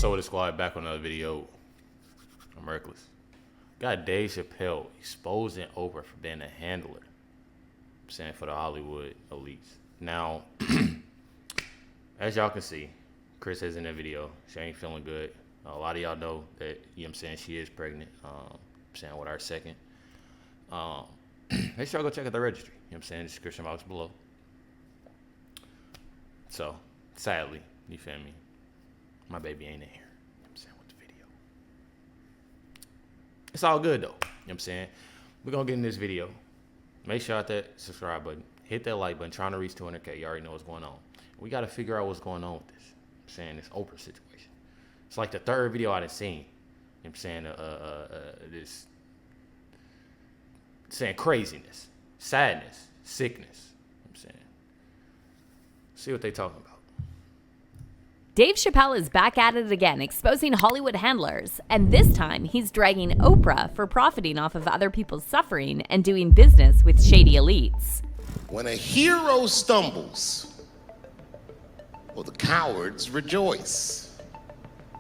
So with the squad, back on another video. I'm Recklezz. Got Dave Chappelle exposing Oprah for being a handler. I'm saying for the Hollywood elites. Now, as y'all can see, Chris says in that video, she ain't feeling good. A lot of y'all know that, you know what I'm saying, she is pregnant. I'm saying with our second. Make sure I go check out the registry. You know what I'm saying? Description box below. So, sadly, you feel me? My baby ain't in here. You know what I'm saying? With the video. It's all good though. You know what I'm saying? We're gonna get in this video. Make sure hit that subscribe button. Hit that like button. Trying to reach 200K. You already know what's going on. We gotta figure out what's going on with this. I'm saying this Oprah situation. It's like the third video I done seen. You know what I'm saying? This saying craziness, sadness, sickness. You know what I'm saying. See what they talking about. Dave Chappelle is back at it again, exposing Hollywood handlers. And this time, he's dragging Oprah for profiting off of other people's suffering and doing business with shady elites. When a hero stumbles, well, the cowards rejoice.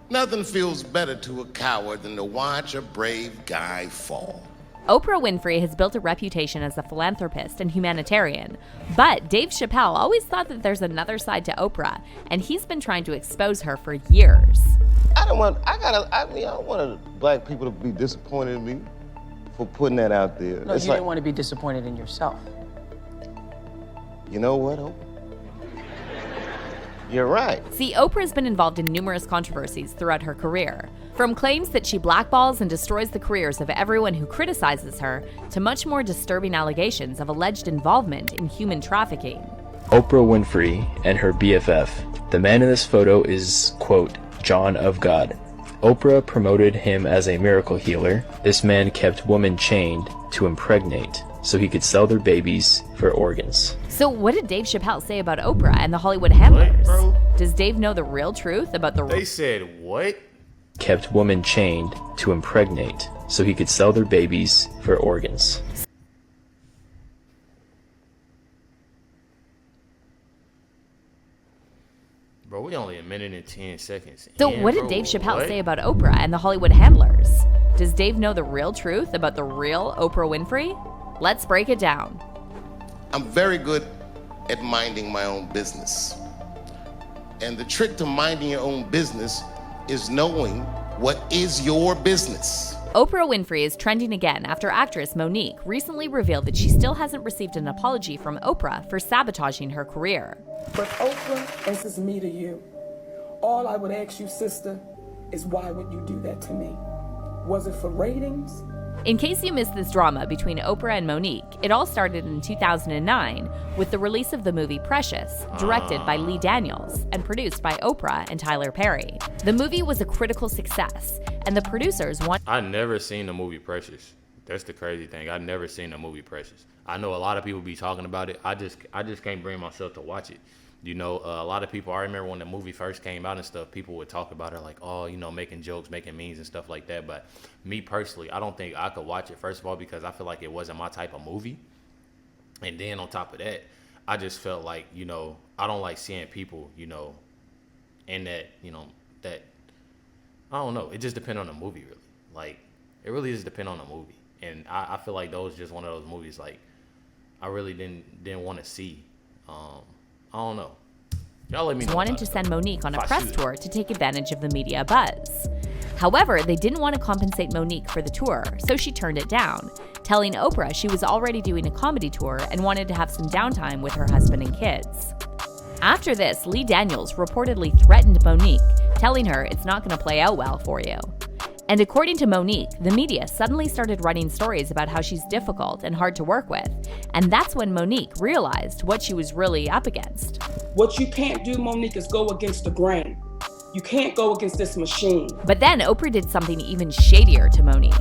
Nothing feels better to a coward than to watch a brave guy fall. Oprah Winfrey has built a reputation as a philanthropist and humanitarian, but Dave Chappelle always thought that there's another side to Oprah, and he's been trying to expose her for years. I don't want black people to be disappointed in me for putting that out there. No, you didn't want to be disappointed in yourself. You know what, Oprah? You're right. See, Oprah's been involved in numerous controversies throughout her career. From claims that she blackballs and destroys the careers of everyone who criticizes her, to much more disturbing allegations of alleged involvement in human trafficking. Oprah Winfrey and her BFF. The man in this photo is, quote, John of God. Oprah promoted him as a miracle healer. This man kept women chained to impregnate so he could sell their babies for organs. So what did Dave Chappelle say about Oprah and the Hollywood handlers? Does Dave know the real truth about the... They said what? Kept women chained to impregnate so he could sell their babies for organs. Bro, we only a minute and 10 seconds. So what did Dave Chappelle say about Oprah and the Hollywood handlers? Does Dave know the real truth about the real Oprah Winfrey? Let's break it down. I'm very good at minding my own business. And the trick to minding your own business is knowing what is your business. Oprah Winfrey is trending again after actress Monique recently revealed that she still hasn't received an apology from Oprah for sabotaging her career. But Oprah, this is me to you. All I would ask you, sister, is why would you do that to me? Was it for ratings? In case you missed this drama between Oprah and Monique, it all started in 2009 with the release of the movie Precious, directed by Lee Daniels and produced by Oprah and Tyler Perry. The movie was a critical success, and the producers wanted... I never seen the movie Precious. That's the crazy thing. I never seen the movie Precious. I know a lot of people be talking about it. I just can't bring myself to watch it. You know, a lot of people, I remember when the movie first came out and stuff, people would talk about it like, oh, you know, making jokes, making memes and stuff like that. But me personally, I don't think I could watch it, first of all, because I feel like it wasn't my type of movie. And then on top of that, I just felt like, you know, I don't like seeing people, you know, in that, you know, that, I don't know. It just depends on the movie, really. Like, it really just depends on the movie. And I feel like those just one of those movies, like, I really didn't want to see. I don't know. Y'all let me know. Wanted to send Monique on a press tour to take advantage of the media buzz. However, they didn't want to compensate Monique for the tour, so she turned it down, telling Oprah she was already doing a comedy tour and wanted to have some downtime with her husband and kids. After this, Lee Daniels reportedly threatened Monique, telling her it's not going to play out well for you. And according to Monique, the media suddenly started running stories about how she's difficult and hard to work with. And that's when Monique realized what she was really up against. What you can't do, Monique, is go against the grain. You can't go against this machine. But then Oprah did something even shadier to Monique.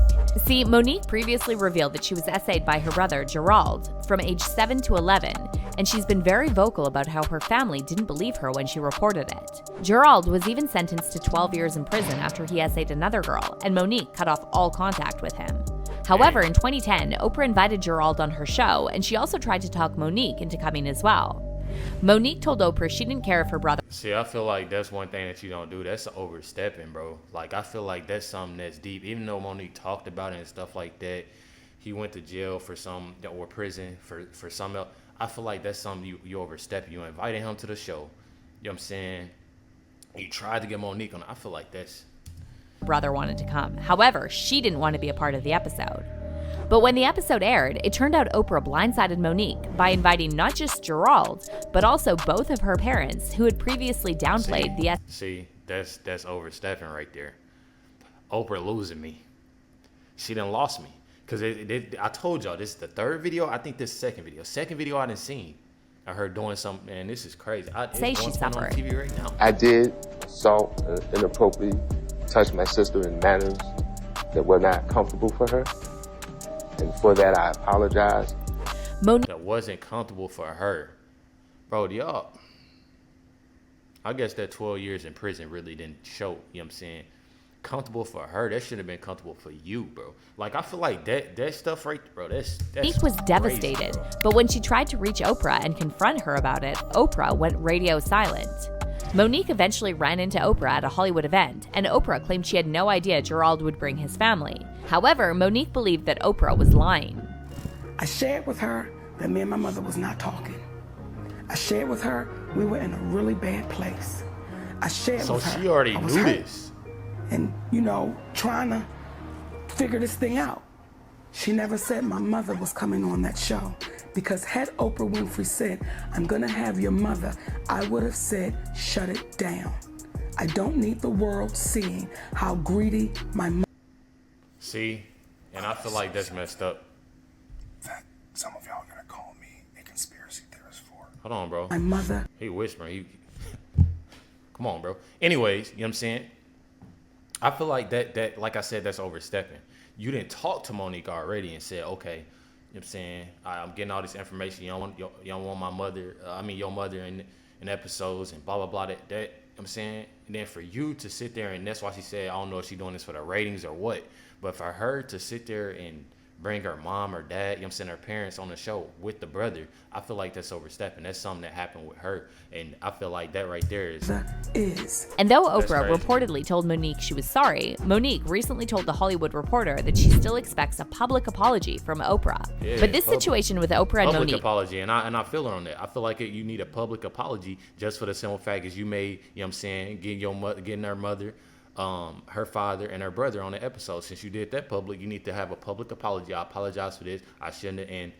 See, Monique previously revealed that she was essayed by her brother, Gerald, from age 7 to 11, and she's been very vocal about how her family didn't believe her when she reported it. Gerald was even sentenced to 12 years in prison after he essayed another girl, and Monique cut off all contact with him. However, in 2010, Oprah invited Gerald on her show, and she also tried to talk Monique into coming as well. Monique told Oprah she didn't care if her brother... See, I feel like that's one thing that you don't do. That's overstepping, bro. Like, I feel like that's something that's deep. Even though Monique talked about it and stuff like that, he went to jail for some, or prison for some else. I feel like that's something you overstep. You invited him to the show. You know what I'm saying? You tried to get Monique on. I feel like that's... brother wanted to come. However, she didn't want to be a part of the episode. But when the episode aired, it turned out Oprah blindsided Monique by inviting not just Gerald, but also both of her parents, who had previously downplayed the... See, that's overstepping right there. Oprah losing me. She done lost me. Because I told y'all, this is the third video. I think this is the second video. Second video I done seen. I heard doing something, man, this is crazy. Say she suffered. On TV right now. I did assault and inappropriately touch my sister in manners that were not comfortable for her. And for that, I apologize. That wasn't comfortable for her. Bro, y'all, I guess that 12 years in prison really didn't show, you know what I'm saying? Comfortable for her, that should have been comfortable for you, bro. Like, I feel like that stuff right, bro, that's Monique was devastated, bro. But when she tried to reach Oprah and confront her about it, Oprah went radio silent. Monique eventually ran into Oprah at a Hollywood event, and Oprah claimed she had no idea Gerald would bring his family. However, Monique believed that Oprah was lying. I shared with her that me and my mother was not talking. I shared with her we were in a really bad place. I shared with her. So she already knew this. And, you know, trying to figure this thing out. She never said my mother was coming on that show. Because had Oprah Winfrey said, I'm gonna have your mother, I would have said, shut it down. I don't need the world seeing how greedy my mother... See, and I feel like that's messed up. That some of y'all are gonna call me a conspiracy theorist for. Hold on, bro. My mother... He whispering. Come on, bro. Anyways, you know what I'm saying? I feel like that, like I said, that's overstepping. You didn't talk to Monique already and said, okay, you know what I'm saying? I'm getting all this information. You don't want my mother, your mother in episodes and blah, blah, blah. That you know what I'm saying? And then for you to sit there, and that's why she said, I don't know if she's doing this for the ratings or what, but for her to sit there and bring her mom or dad, you know what I'm saying, her parents on the show with the brother, I feel like that's overstepping. That's something that happened with her, and I feel like that right there is. And though Oprah reportedly told Monique she was sorry, Monique recently told The Hollywood Reporter that she still expects a public apology from Oprah. Yeah, but this situation with Oprah and Monique... Public apology, and I feel her on that. I feel like you need a public apology just for the simple fact is you made, you know what I'm saying, getting her mother, her father and her brother on the episode. Since you did that public, you need to have a public apology. I apologize for this. I shouldn't have. And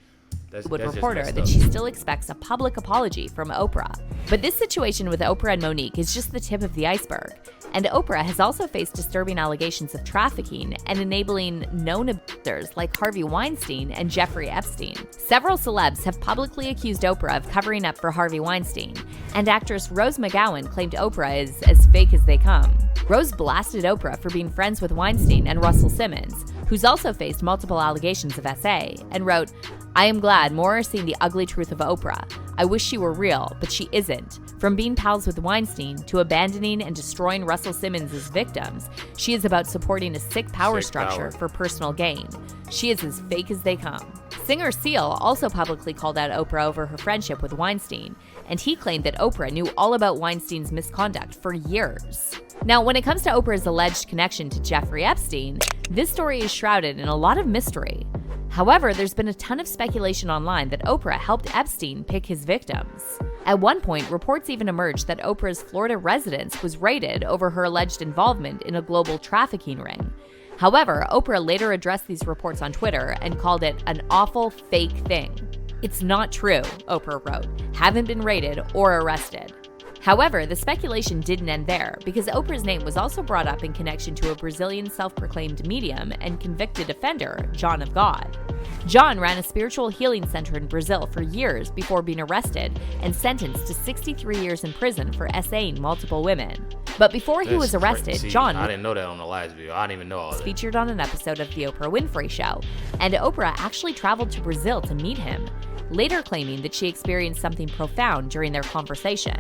that's Reporter that she still expects a public apology from Oprah. But this situation with Oprah and Monique is just the tip of the iceberg. And Oprah has also faced disturbing allegations of trafficking and enabling known abusers like Harvey Weinstein and Jeffrey Epstein. Several celebs have publicly accused Oprah of covering up for Harvey Weinstein, and actress Rose McGowan claimed Oprah is as fake as they come. Rose blasted Oprah for being friends with Weinstein and Russell Simmons, who's also faced multiple allegations of SA, and wrote, I am glad more are seeing the ugly truth of Oprah. I wish she were real, but she isn't. From being pals with Weinstein to abandoning and destroying Russell Simmons as victims, she is about supporting a sick power structure for personal gain. She is as fake as they come. Singer Seal also publicly called out Oprah over her friendship with Weinstein, and he claimed that Oprah knew all about Weinstein's misconduct for years. Now, when it comes to Oprah's alleged connection to Jeffrey Epstein, this story is shrouded in a lot of mystery. However, there's been a ton of speculation online that Oprah helped Epstein pick his victims. At one point, reports even emerged that Oprah's Florida residence was raided over her alleged involvement in a global trafficking ring. However, Oprah later addressed these reports on Twitter and called it an awful fake thing. It's not true, Oprah wrote. Haven't been raided or arrested. However, the speculation didn't end there, because Oprah's name was also brought up in connection to a Brazilian self-proclaimed medium and convicted offender, John of God. John ran a spiritual healing center in Brazil for years before being arrested and sentenced to 63 years in prison for SAing multiple women. But before he was arrested, John... I didn't know that on the last video. I didn't even know all that. ...featured on an episode of The Oprah Winfrey Show, and Oprah actually traveled to Brazil to meet him, later claiming that she experienced something profound during their conversation.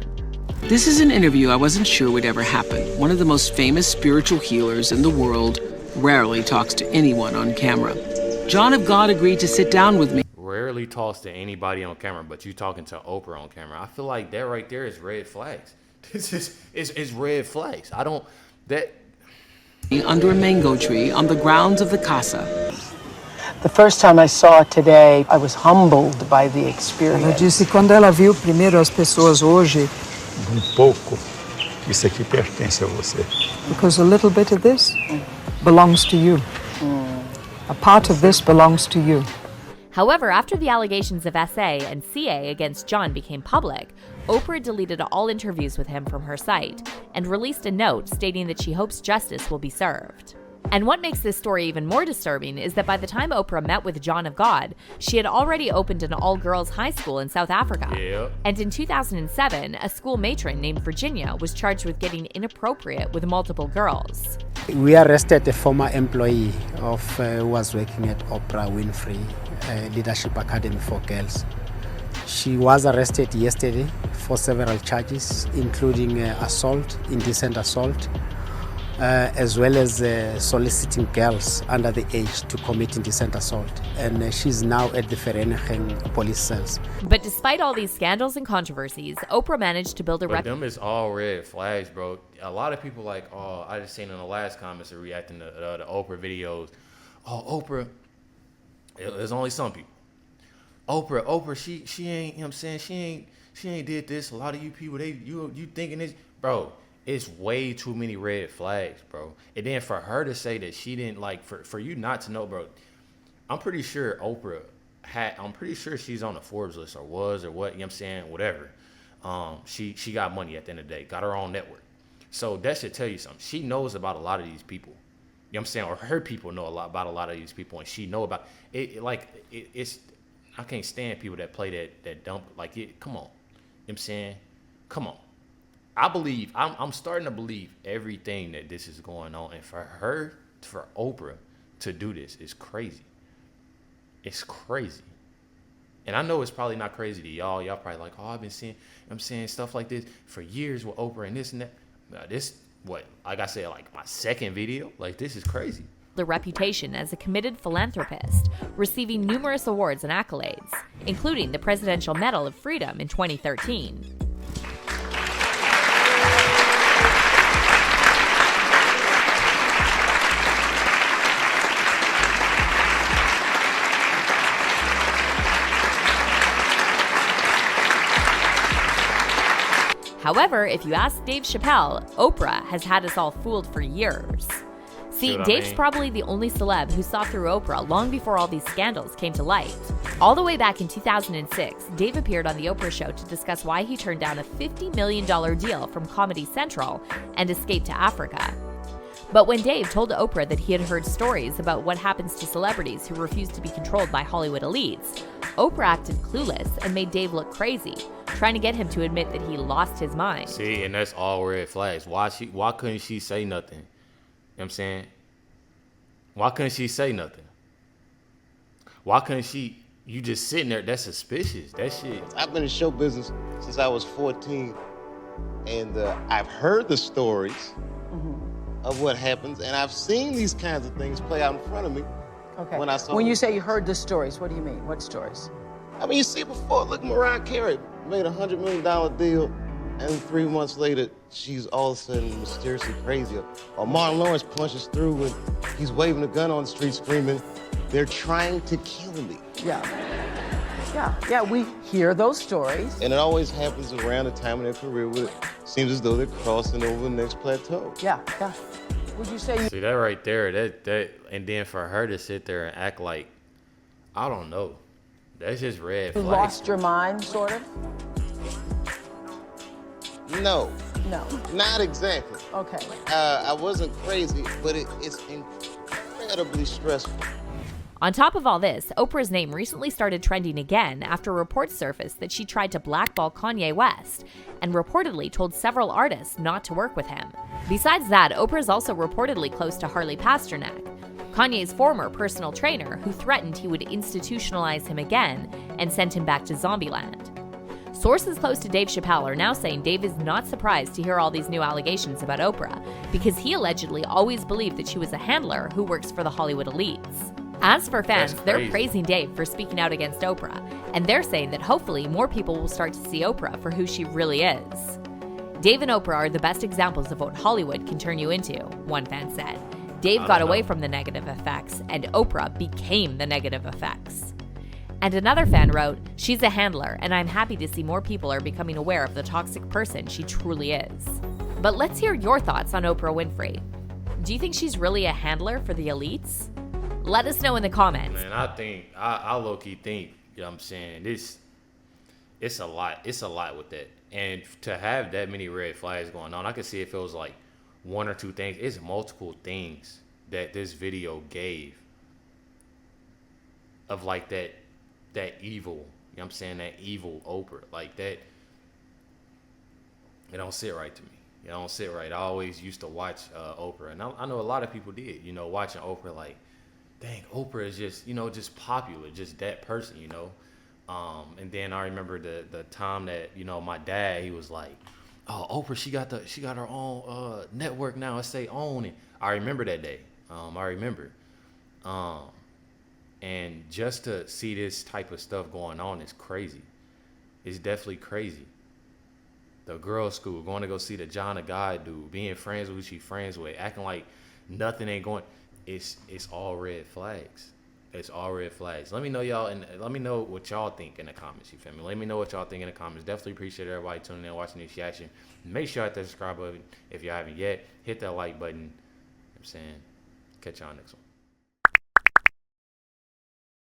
This is an interview I wasn't sure would ever happen. One of the most famous spiritual healers in the world rarely talks to anyone on camera. John of God agreed to sit down with me. Rarely barely talks to anybody on camera, but you talking to Oprah on camera. I feel like that right there is red flags. This is red flags. I don't that Under a mango tree on the grounds of the casa. The first time I saw it today, I was humbled by the experience. Ela disse que quando ela viu primeiro as pessoas hoje, pouco, isso aqui pertence a você. because a little bit of this belongs to you. A part of this belongs to you. However, after the allegations of SA and CA against John became public, Oprah deleted all interviews with him from her site and released a note stating that she hopes justice will be served. And what makes this story even more disturbing is that by the time Oprah met with John of God, she had already opened an all-girls high school in South Africa. Yep. And in 2007, a school matron named Virginia was charged with getting inappropriate with multiple girls. We arrested a former employee of who was working at Oprah Winfrey Leadership Academy for Girls. She was arrested yesterday for several charges, including assault, indecent assault, as well as soliciting girls under the age to commit indecent assault. And she's now at the Vereniging police cells. But despite all these scandals and controversies, Oprah managed to build a But them is all red flags, bro. A lot of people like, oh, I just seen in the last comments are reacting to the Oprah videos. Oh, Oprah. There's only some people. Oprah, she ain't, you know what I'm saying? She ain't did this. A lot of you people, you thinking this, bro. It's way too many red flags, bro. And then for her to say that she didn't, like, for you not to know, bro, I'm pretty sure Oprah I'm pretty sure she's on the Forbes list or was or what, you know what I'm saying, whatever. She got money at the end of the day, got her own network. So that should tell you something. She knows about a lot of these people. You know what I'm saying? Or her people know about a lot of these people, and she know about it. It's I can't stand people that play that dump, like, come on. You know what I'm saying? Come on. I'm starting to believe everything that this is going on. And for Oprah to do this is crazy. It's crazy. And I know it's probably not crazy to y'all. Y'all probably like, oh, I've been seeing, I'm saying stuff like this for years with Oprah and this and that. This, like I said, like my second video. Like, this is crazy. The reputation as a committed philanthropist, receiving numerous awards and accolades, including the Presidential Medal of Freedom in 2013. However, if you ask Dave Chappelle, Oprah has had us all fooled for years. See, Dave's probably the only celeb who saw through Oprah long before all these scandals came to light. All the way back in 2006, Dave appeared on The Oprah Show to discuss why he turned down a $50 million deal from Comedy Central and escaped to Africa. But when Dave told Oprah that he had heard stories about what happens to celebrities who refuse to be controlled by Hollywood elites, Oprah acted clueless and made Dave look crazy, trying to get him to admit that he lost his mind. See, and that's all red flags. Why couldn't she say nothing? You know what I'm saying? Why couldn't she say nothing? Why couldn't she? You just sitting there. That's suspicious. That shit. I've been in show business since I was 14, and I've heard the stories of what happens, and I've seen these kinds of things play out in front of me. Okay. When you say you heard the stories, what do you mean? What stories? I mean, you see before, look, Mariah Carey made a $100 million deal, and 3 months later, she's all of a sudden mysteriously crazy. Or Martin Lawrence punches through and he's waving a gun on the street screaming, "They're trying to kill me." Yeah, we hear those stories. And it always happens around the time of their career where it seems as though they're crossing over the next plateau. Yeah. Would you say See that right there? That and then for her to sit there and act like, I don't know. That's just red you flags. lost your mind, sort of? No, not exactly. Okay. I wasn't crazy, but it's incredibly stressful. On top of all this, Oprah's name recently started trending again after reports surfaced that she tried to blackball Kanye West and reportedly told several artists not to work with him. Besides that, Oprah's also reportedly close to Harley Pasternak, Kanye's former personal trainer, who threatened he would institutionalize him again and send him back to Zombieland. Sources close to Dave Chappelle are now saying Dave is not surprised to hear all these new allegations about Oprah because he allegedly always believed that she was a handler who works for the Hollywood elites. As for fans, That's they're crazy. praising Dave for speaking out against Oprah, and they're saying that hopefully more people will start to see Oprah for who she really is. Dave and Oprah are the best examples of what Hollywood can turn you into, one fan said. Dave got away from the negative effects, and Oprah became the negative effects. And another fan wrote, "She's a handler, and I'm happy to see more people are becoming aware of the toxic person she truly is." But let's hear your thoughts on Oprah Winfrey. Do you think she's really a handler for the elites? Let us know in the comments. Man, I low-key think, you know what I'm saying, it's a lot with that. And to have that many red flags going on, I could see if it was like one or two things. It's multiple things that this video gave of like that evil, you know what I'm saying, that evil Oprah. Like that, it don't sit right to me. It don't sit right. I always used to watch Oprah, and I know a lot of people did, you know, watching Oprah like, dang, Oprah is just, you know, just popular, just that person, you know. And then I remember the time that, you know, my dad, he was like, "Oh, Oprah, she got her own network now. It's they own it." I remember that day. I remember. And just to see this type of stuff going on is crazy. It's definitely crazy. The girls' school, going to go see the John of God dude, being friends with who she friends with, acting like nothing ain't going. It's all red flags. It's all red flags. Let me know, y'all, and let me know what y'all think in the comments. You feel me? Let me know what y'all think in the comments. Definitely appreciate everybody tuning in, watching this reaction. Make sure you hit that subscribe button if you haven't yet. Hit that like button. You know what I'm saying, catch y'all next one.